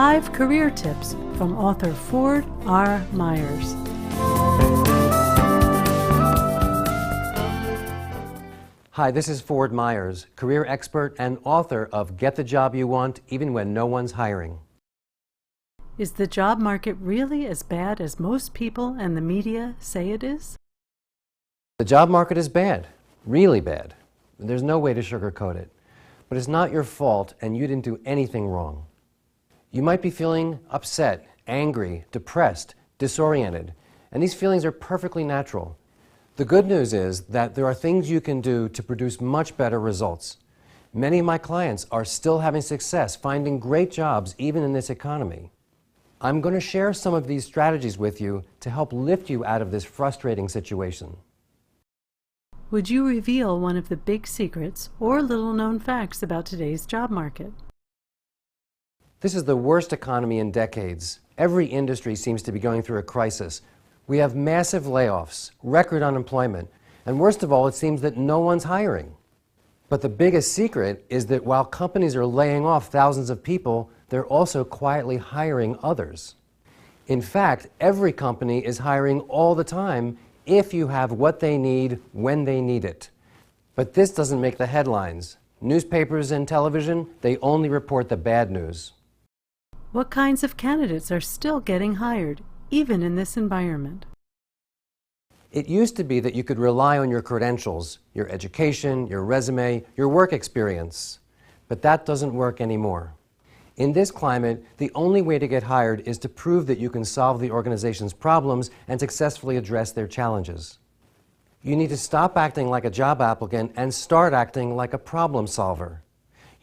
5 career tips from author Ford R. Myers. Hi, this is Ford Myers, career expert and author of Get the Job You Want Even When No One's Hiring. Is the job market really as bad as most people and the media say it is? The job market is bad, really bad. There's no way to sugarcoat it. But it's not your fault and you didn't do anything wrong. You might be feeling upset, angry, depressed, disoriented, and these feelings are perfectly natural. The good news is that there are things you can do to produce much better results. Many of my clients are still having success finding great jobs even in this economy. I'm going to share some of these strategies with you to help lift you out of this frustrating situation. Would you reveal one of the big secrets or little-known facts about today's job market? This is the worst economy in decades. Every industry seems to be going through a crisis. We have massive layoffs, record unemployment, and worst of all, it seems that no one's hiring. But the biggest secret is that while companies are laying off thousands of people, they're also quietly hiring others. In fact, every company is hiring all the time if you have what they need when they need it. But this doesn't make the headlines. Newspapers and television, they only report the bad news. What kinds of candidates are still getting hired, even in this environment? It used to be that you could rely on your credentials, your education, your resume, your work experience. But that doesn't work anymore. In this climate, the only way to get hired is to prove that you can solve the organization's problems and successfully address their challenges. You need to stop acting like a job applicant and start acting like a problem solver.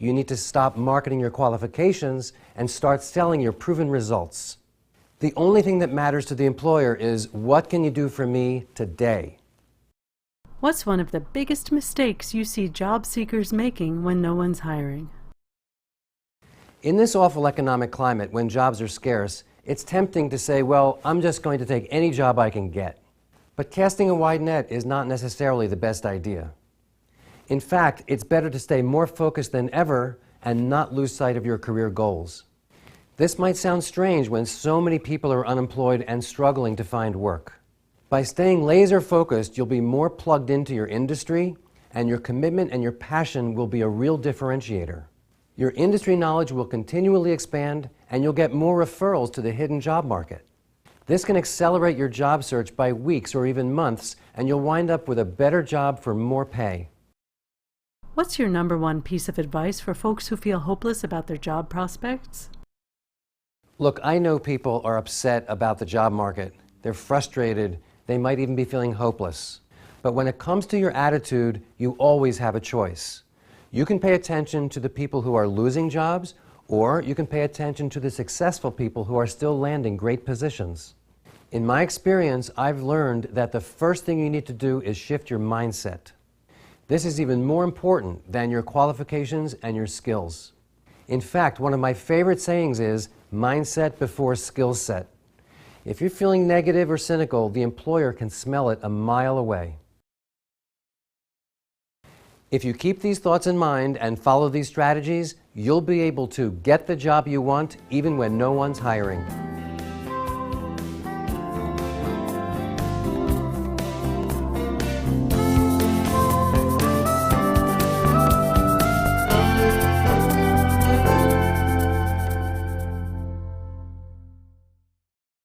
You need to stop marketing your qualifications and start selling your proven results. The only thing that matters to the employer is, what can you do for me today? What's one of the biggest mistakes you see job seekers making when no one's hiring? In this awful economic climate, when jobs are scarce, it's tempting to say, well, I'm just going to take any job I can get. But casting a wide net is not necessarily the best idea. In fact, it's better to stay more focused than ever and not lose sight of your career goals. This might sound strange when so many people are unemployed and struggling to find work. By staying laser focused, you'll be more plugged into your industry, and your commitment and your passion will be a real differentiator. Your industry knowledge will continually expand, and you'll get more referrals to the hidden job market. This can accelerate your job search by weeks or even months, and you'll wind up with a better job for more pay. What's your number one piece of advice for folks who feel hopeless about their job prospects? Look, I know people are upset about the job market. They're frustrated. They might even be feeling hopeless. But when it comes to your attitude, you always have a choice. You can pay attention to the people who are losing jobs, or you can pay attention to the successful people who are still landing great positions. In my experience, I've learned that the first thing you need to do is shift your mindset. This is even more important than your qualifications and your skills. In fact, one of my favorite sayings is, mindset before skill set. If you're feeling negative or cynical, the employer can smell it a mile away. If you keep these thoughts in mind and follow these strategies, you'll be able to get the job you want even when no one's hiring.